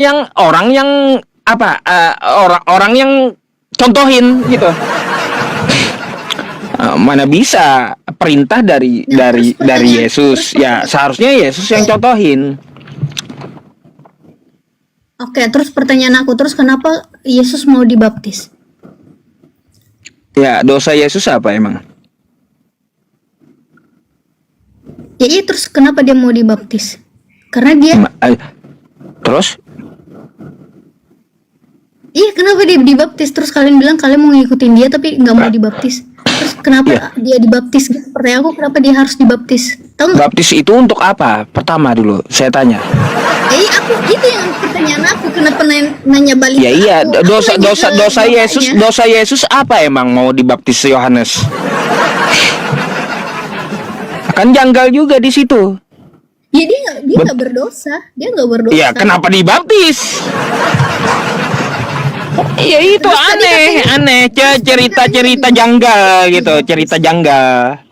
yang apa orang yang contohin gitu. Mana bisa perintah dari Yesus ya, seharusnya Yesus yang contohin. Oke, terus pertanyaan aku, terus kenapa Yesus mau dibaptis? Ya, dosa Yesus apa emang? Ya iya, terus kenapa dia mau dibaptis? Karena dia Terus? Iya, kenapa dia dibaptis? Terus kalian bilang kalian mau ngikutin dia tapi nggak mau dibaptis. Terus kenapa dia dibaptis? Pertanyaan aku, kenapa dia harus dibaptis? Tahu nggak? Baptis itu untuk apa? Pertama dulu saya tanya. Iya, aku itu yang pertanyaan aku. Kenapa nanya balik? Ya iya, Aku dosa Yesus apa emang mau dibaptis Yohanes? Kan janggal juga di situ. Ya dia nggak berdosa, dia nggak berdosa. Ya kenapa dibaptis? Ya itu aneh cerita janggal gitu, cerita janggal.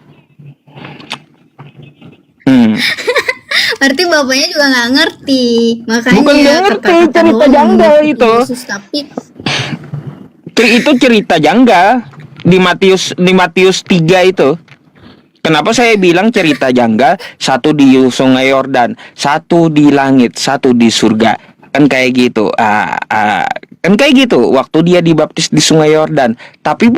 Berarti bapaknya juga nggak ngerti, makanya bukan nggak ngerti, cerita janggal itu. Yesus, tapi itu cerita janggal di Matius 3 itu. Kenapa saya bilang cerita janggal? Satu di Sungai Yordan, satu di langit, satu di surga. Kan kayak gitu. Kan kayak gitu waktu dia dibaptis di Sungai Yordan. Tapi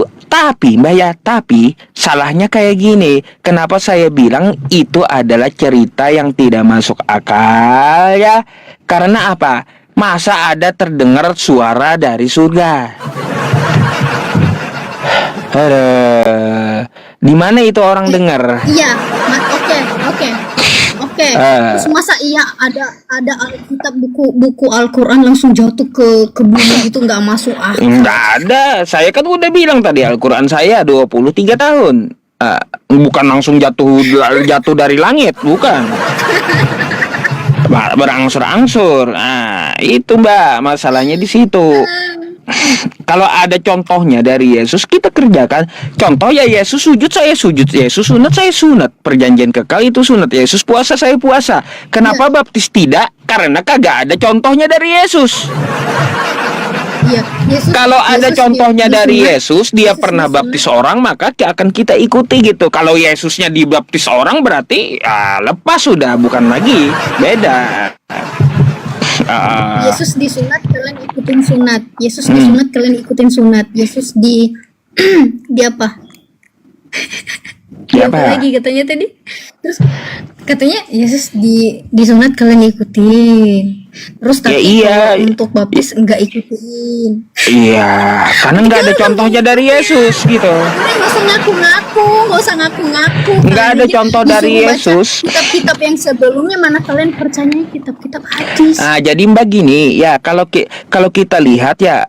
Mbak ya, tapi salahnya kayak gini. Kenapa saya bilang itu adalah cerita yang tidak masuk akal ya? Karena apa? Masa ada terdengar suara dari surga? Di mana itu orang dengar? Iya, oke. Terus masa iya ada Alkitab, buku Al-Quran langsung jatuh ke bumi gitu, nggak masuk akal? Nggak ada. Saya kan udah bilang tadi Al-Quran saya 23 tahun. Bukan langsung jatuh dari langit, bukan. Berangsur-angsur. Itu Mbak, masalahnya di situ. Kalau ada contohnya dari Yesus, kita kerjakan. Contoh ya, Yesus sujud, saya sujud. Yesus sunat, saya sunat. Perjanjian kekal itu sunat. Yesus puasa, saya puasa. Kenapa baptis tidak? Karena kagak ada contohnya dari Yesus. Iya, kalau ada contohnya dari Yesus, dia pernah baptis orang, maka akan kita ikuti gitu. Kalau Yesusnya dibaptis orang, berarti lepas sudah, bukan lagi, beda. Yesus disunat, kalian ikutin sunat. Yesus disunat, kalian ikutin sunat. Yesus di apa? Apa lagi katanya tadi? Terus katanya Yesus disunat, kalian ikutin. Terus tapi untuk baptis enggak ikutin. Iya, karena enggak ada contohnya dari Yesus gitu. Nggak usah ngaku-ngaku. Enggak ada contoh dari Yesus. Kitab-kitab yang sebelumnya mana kalian percaya kitab-kitab hadis? Jadi Mbak gini, ya kalau kita lihat ya,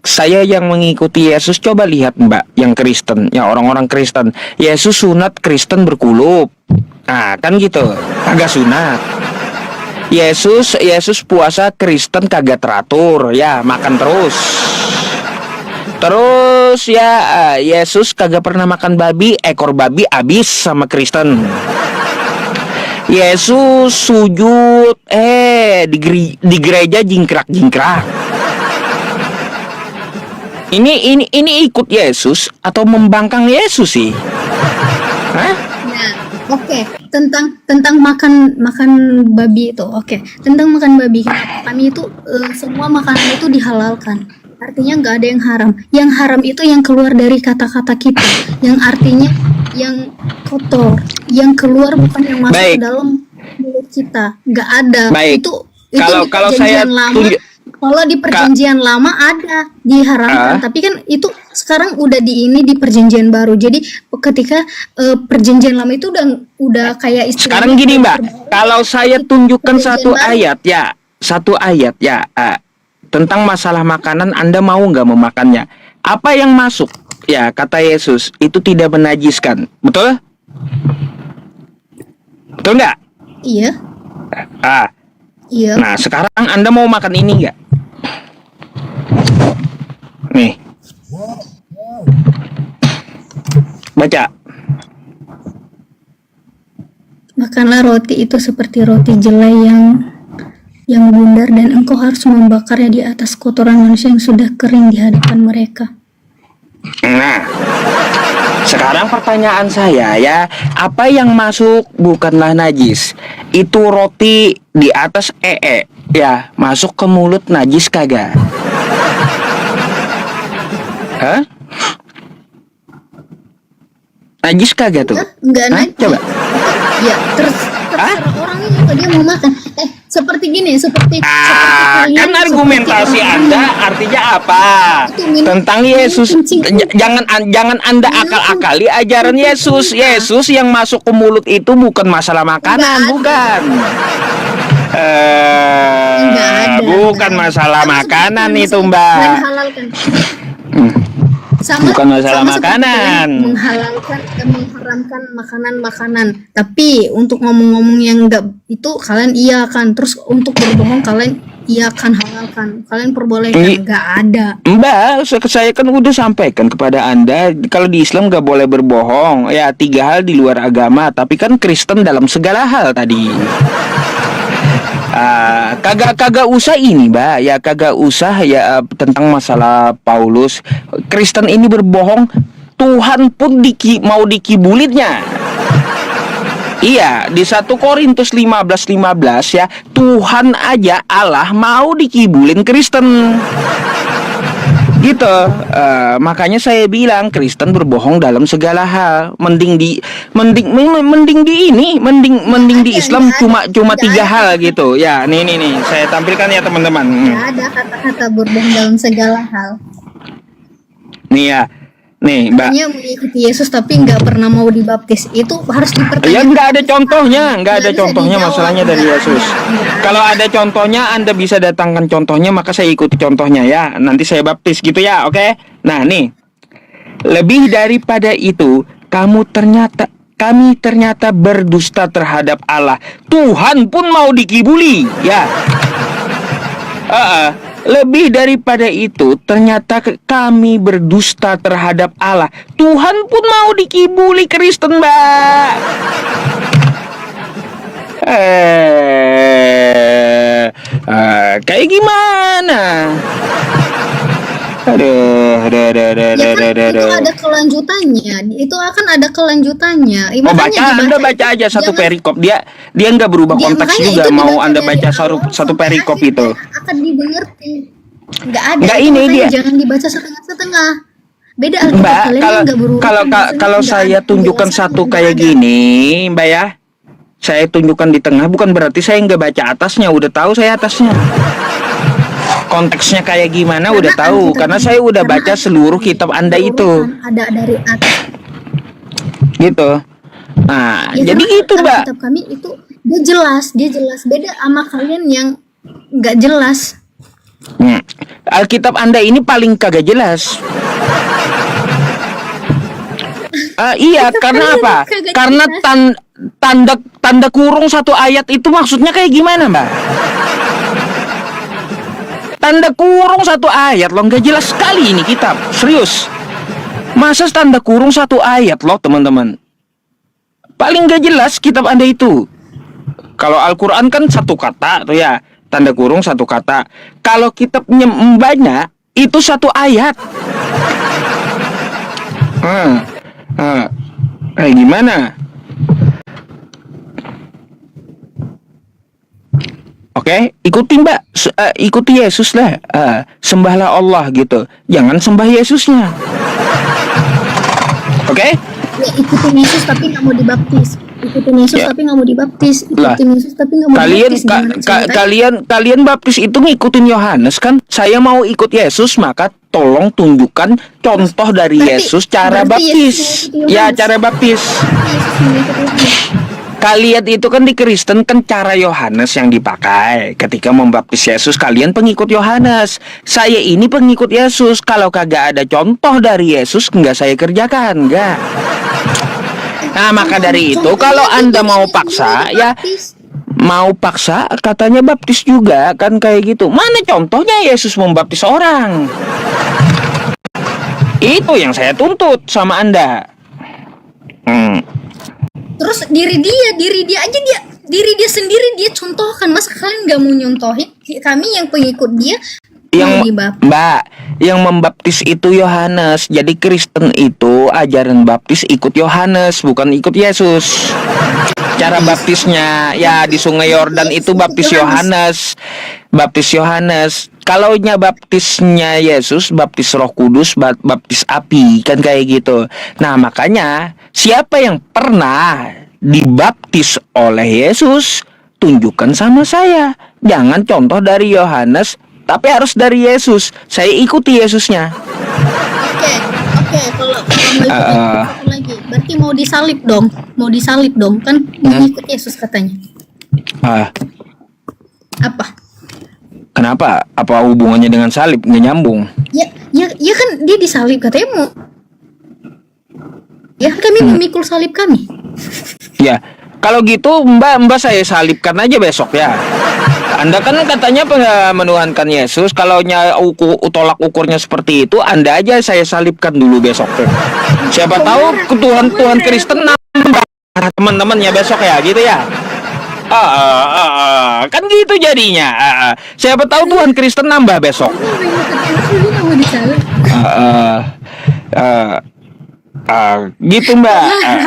saya yang mengikuti Yesus, coba lihat Mbak yang Kristen, ya orang-orang Kristen. Yesus sunat, Kristen berkulup. Kan gitu, kagak sunat. Yesus puasa, Kristen kagak teratur, ya makan terus ya. Yesus kagak pernah makan babi, ekor babi habis sama Kristen. Yesus sujud di gereja jingkrak. Ini ikut Yesus atau membangkang Yesus sih? Oke, tentang makan babi itu. Oke, tentang makan babi, kami itu semua makanan itu dihalalkan. Artinya nggak ada yang haram. Yang haram itu yang keluar dari kata-kata kita, yang artinya yang kotor, yang keluar bukan yang masuk ke dalam mulut kita. Nggak ada. Itu kalau saya lama. Kalau di perjanjian lama ada diharamkan, tapi kan itu sekarang udah di perjanjian baru. Jadi ketika perjanjian lama itu udah kayak istilah. Sekarang gini Mbak, kalau saya tunjukkan satu ayat ya, tentang masalah makanan, Anda mau nggak memakannya? Apa yang masuk? Ya kata Yesus itu tidak menajiskan, betul? Betul nggak? Iya. Iya. Nah sekarang Anda mau makan ini nggak? Nih, baca. Makanlah roti itu seperti roti jelai yang yang bundar dan engkau harus membakarnya di atas kotoran manusia yang sudah kering di hadapan mereka. Nah, sekarang pertanyaan saya ya, apa yang masuk bukanlah najis? Itu roti di atas ya, masuk ke mulut najis kagak? Hah? Najis kagak tuh? Enggak Hah? najis. Coba. Ya, terserah orangnya juga dia mau makan. Seperti gini, seperti Kan kalian, argumentasi seperti Anda artinya apa? Itu minum- Tentang Yesus. kencing. Jangan Anda akal-akali ajaran Yesus. Yesus yang masuk ke mulut itu bukan masalah makanan, Enggak ada. bukan. Enggak ada. Bukan masalah Sama makanan seperti itu, yang Mbak. menghalalkan. Bukan masalah seperti makanan. kalian mengharamkan makanan-makanan. Tapi untuk ngomong-ngomong yang enggak itu kalian iya kan. Terus untuk berbohong kalian iya kan, halalkan. Kalian perbolehkan. Enggak ada. Mbak, saya kan udah sampaikan kepada Anda, kalau di Islam gak boleh berbohong. Ya, 3 hal di luar agama. Tapi kan Kristen dalam segala hal tadi. Kagak usah ini, Mbak. Ya kagak usah ya tentang masalah Paulus. Kristen ini berbohong, Tuhan pun mau dikibulitnya. Iya, di 1 Korintus 15:15 ya, Tuhan aja Allah mau dikibulin Kristen. Gitu. Makanya saya bilang Kristen berbohong dalam segala hal. Mending di Islam cuma 3 hal gitu. Ya, nih saya tampilkan ya teman-teman. Enggak ada kata-kata berbohong dalam segala hal. Nih ya. Nih, Mbak. Hanya mengikuti Yesus tapi nggak pernah mau dibaptis, itu harus dipertanyakan. Ya nggak ada contohnya, nggak ada bisa contohnya dijawab. masalahnya dari Nggak Yesus. ada. Kalau ada contohnya, Anda bisa datangkan contohnya, maka saya ikuti contohnya ya. Nanti saya baptis gitu ya, oke? Nah nih, lebih daripada itu, kami ternyata berdusta terhadap Allah. Tuhan pun mau dikibuli, ya. Lebih daripada itu, ternyata kami berdusta terhadap Allah. Tuhan pun mau dikibuli Kristen, Mbak. Kayak gimana? Ya kan, itu ada kelanjutannya. Itu akan ada kelanjutannya. Oh, Anda baca aja satu perikop. Dia nggak berubah konteks juga. Mau Anda baca satu perikop itu. Akan dimengerti. Nggak ada. Nggak, itu ini makanya dia. Jangan dibaca setengah-setengah. Beda Alkitab Mbak, kalian yang nggak berurutan. kalau Nggak saya ada tunjukkan penjelasan, satu nggak kayak ada. gini, Mbak ya, saya tunjukkan di tengah, bukan berarti saya nggak baca atasnya. Udah tahu saya atasnya. Konteksnya kayak gimana udah tahu, karena saya udah baca seluruh kitab Anda itu. Ada dari atas. Gitu. Nah, Ya, jadi karena gitu, Mbak. Alkitab kami itu dia jelas beda sama kalian yang nggak jelas. Alkitab Anda ini paling kagak jelas. Iya, karena apa? Kagak Karena tanda kurung satu ayat itu maksudnya kayak gimana, Mbak? Tanda kurung satu ayat loh, nggak jelas sekali ini kitab, serius. Masa tanda kurung satu ayat loh, teman-teman? Paling nggak jelas kitab Anda itu. Kalau Al-Quran kan satu kata tuh ya, tanda kurung satu kata. Kalau kitabnya banyak, itu satu ayat. Kayak gimana? Oke, ikuti Mbak, ikuti Yesus lah, sembahlah Allah gitu, jangan sembah Yesusnya. Oke? Ya, ikutin Yesus tapi nggak mau dibaptis. Ikutin Yesus Ya. tapi nggak mau dibaptis. Ikutin Yesus tapi nggak mau dibaptis. Kalian baptis itu ngikutin Yohanes kan? Saya mau ikut Yesus, maka tolong tunjukkan contoh dari Yesus cara baptis. Ya, cara baptis. Yesus mengikuti Yohanes. Kalian itu kan di Kristen kan cara Yohanes yang dipakai ketika membaptis Yesus. Kalian pengikut Yohanes. Saya ini pengikut Yesus. Kalau kagak ada contoh dari Yesus, nggak saya kerjakan, nggak. Nah, maka dari itu kalau Anda mau paksa, ya mau paksa katanya baptis juga kan kayak gitu. Mana contohnya Yesus membaptis orang? Itu yang saya tuntut sama Anda. Terus diri dia aja dia diri dia sendiri dia contohkan. Masa kalian nggak mau nyontohin? Kami yang pengikut dia mau Yang dibaptis. Mbak, yang membaptis itu Yohanes. Jadi Kristen itu ajaran baptis ikut Yohanes, bukan ikut Yesus. Cara baptisnya ya di Sungai Yordan itu baptis Yohanes. Baptis Yohanes. Kalau baptisnya Yesus, baptis Roh Kudus, baptis api, kan kayak gitu. Nah, makanya siapa yang pernah dibaptis oleh Yesus, tunjukkan sama saya. Jangan contoh dari Yohanes, tapi harus dari Yesus. Saya ikuti Yesusnya. Oke, kalau mau ikut satu lagi, berarti mau disalib dong, kan mengikut Yesus katanya. Ah, Apa? kenapa? Apa hubungannya dengan salib? Nggak nyambung. Ya kan dia disalib katanya mau. Ya kan kami memikul salib kami. Ya, kalau gitu Mbak saya salibkan aja besok ya. Anda kan katanya menuhankan Yesus. Kalau tolak ukurnya seperti itu, Anda aja saya salibkan dulu besok. Siapa tahu Tuhan Kristen nambah teman-temannya besok ya, gitu ya. Kan gitu jadinya. Siapa tahu Tuhan Kristen nambah besok. Mau disalib. Gitu Mbak.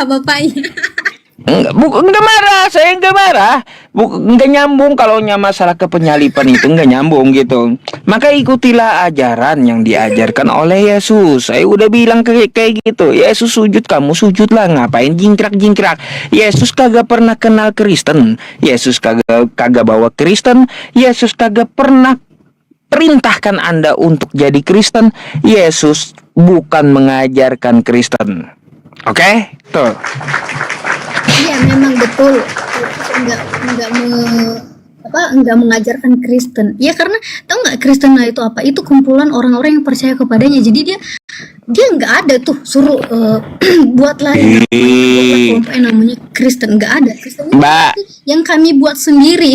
Bapaknya. Enggak marah, saya enggak marah. Enggak nyambung kalau masalah kepenyalipan itu enggak nyambung gitu. Maka ikutilah ajaran yang diajarkan oleh Yesus. Saya udah bilang kayak gitu. Yesus sujud, kamu sujudlah. Ngapain jingkrak-jingkrak? Yesus kagak pernah kenal Kristen. Yesus kagak bawa Kristen. Yesus kagak pernah perintahkan Anda untuk jadi Kristen. Yesus bukan mengajarkan Kristen. Oke? Tuh. Iya memang betul. Enggak mengajarkan Kristen. Ya karena tahu nggak Kristen itu apa? Itu kumpulan orang-orang yang percaya kepadanya. Jadi dia nggak ada tuh suruh buatlah kelompok namanya Kristen, nggak ada. Kristen itu Mbak, yang kami buat sendiri.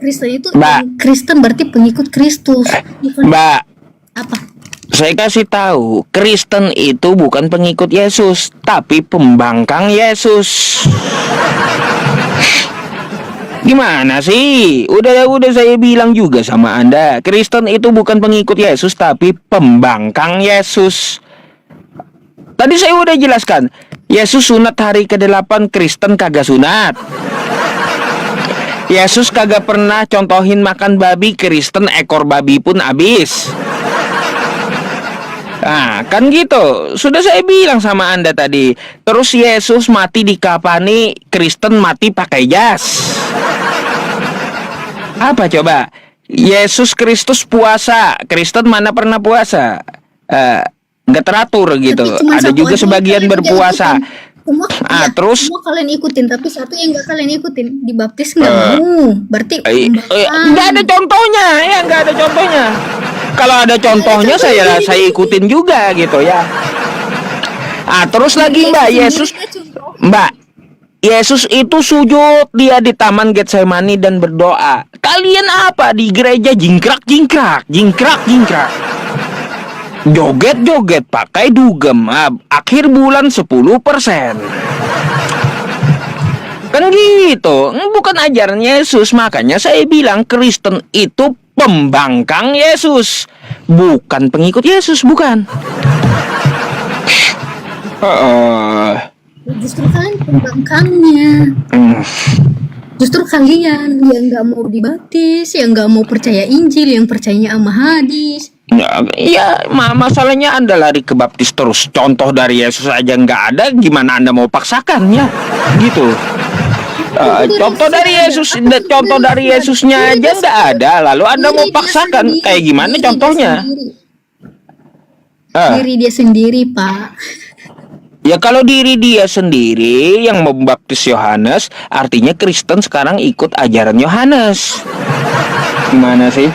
Kristen itu Kristen berarti pengikut Kristus. Mbak, Apa? saya kasih tahu, Kristen itu bukan pengikut Yesus, tapi pembangkang Yesus. Gimana sih? Udah saya bilang juga sama Anda, Kristen itu bukan pengikut Yesus, tapi pembangkang Yesus. Tadi saya udah jelaskan, Yesus sunat hari ke-8, Kristen kagak sunat. Yesus kagak pernah contohin makan babi, Kristen ekor babi pun habis. Nah, kan gitu. Sudah saya bilang sama Anda tadi. Terus Yesus mati dikafani, Kristen mati pakai jas. Apa coba? Yesus Kristus puasa, Kristen mana pernah puasa? Nggak teratur gitu. Ada juga sebagian berpuasa. Terus semua kalian ikutin, tapi satu yang nggak kalian ikutin, dibaptis nggak mau. Berarti nggak ada contohnya, ya nggak ada contohnya. Kalau ada contohnya saya ikutin juga gitu ya. Terus lagi Mbak Yesus itu sujud dia di Taman Getsemani dan berdoa. Kalian apa di gereja jingkrak. Joget pakai dugem. Akhir bulan 10%. Kan gitu. Bukan ajaran Yesus. Makanya saya bilang Kristen itu pembangkang Yesus, bukan pengikut Yesus, bukan. Justru kalian pembangkangnya. Justru kalian yang nggak mau dibaptis, yang nggak mau percaya Injil, yang percayanya sama hadis. Ya, masalahnya Anda lari ke baptis terus. Contoh dari Yesus aja nggak ada, gimana Anda mau paksakan ya? Gitu. Contoh dari Yesusnya aja nggak ada, lalu Anda mau paksakan kayak gimana contohnya? Diri dia sendiri, Pak. Ya kalau diri dia sendiri yang membaptis Yohanes, artinya Kristen sekarang ikut ajaran Yohanes. Gimana sih?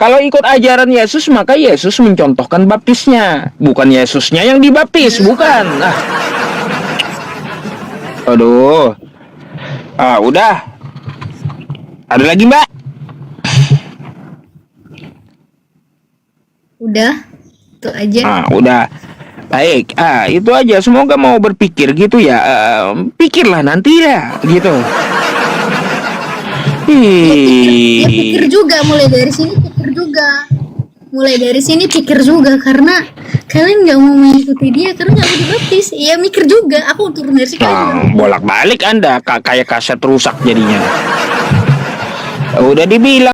Kalau ikut ajaran Yesus, maka Yesus mencontohkan baptisnya, bukan Yesusnya yang dibaptis, bukan. Aduh. Udah. Ada lagi, Mbak? Udah. Itu aja. Udah. Baik, itu aja. Semoga mau berpikir gitu ya. Pikirlah nanti ya, gitu. Ya Ih, pikir juga, mulai dari sini pikir juga karena kalian nggak mau mengikuti dia karena nggak mau dibaptis. Ya mikir juga, aku turun dari sini juga. bolak-balik Anda kayak kaset rusak jadinya. Udah dibilang.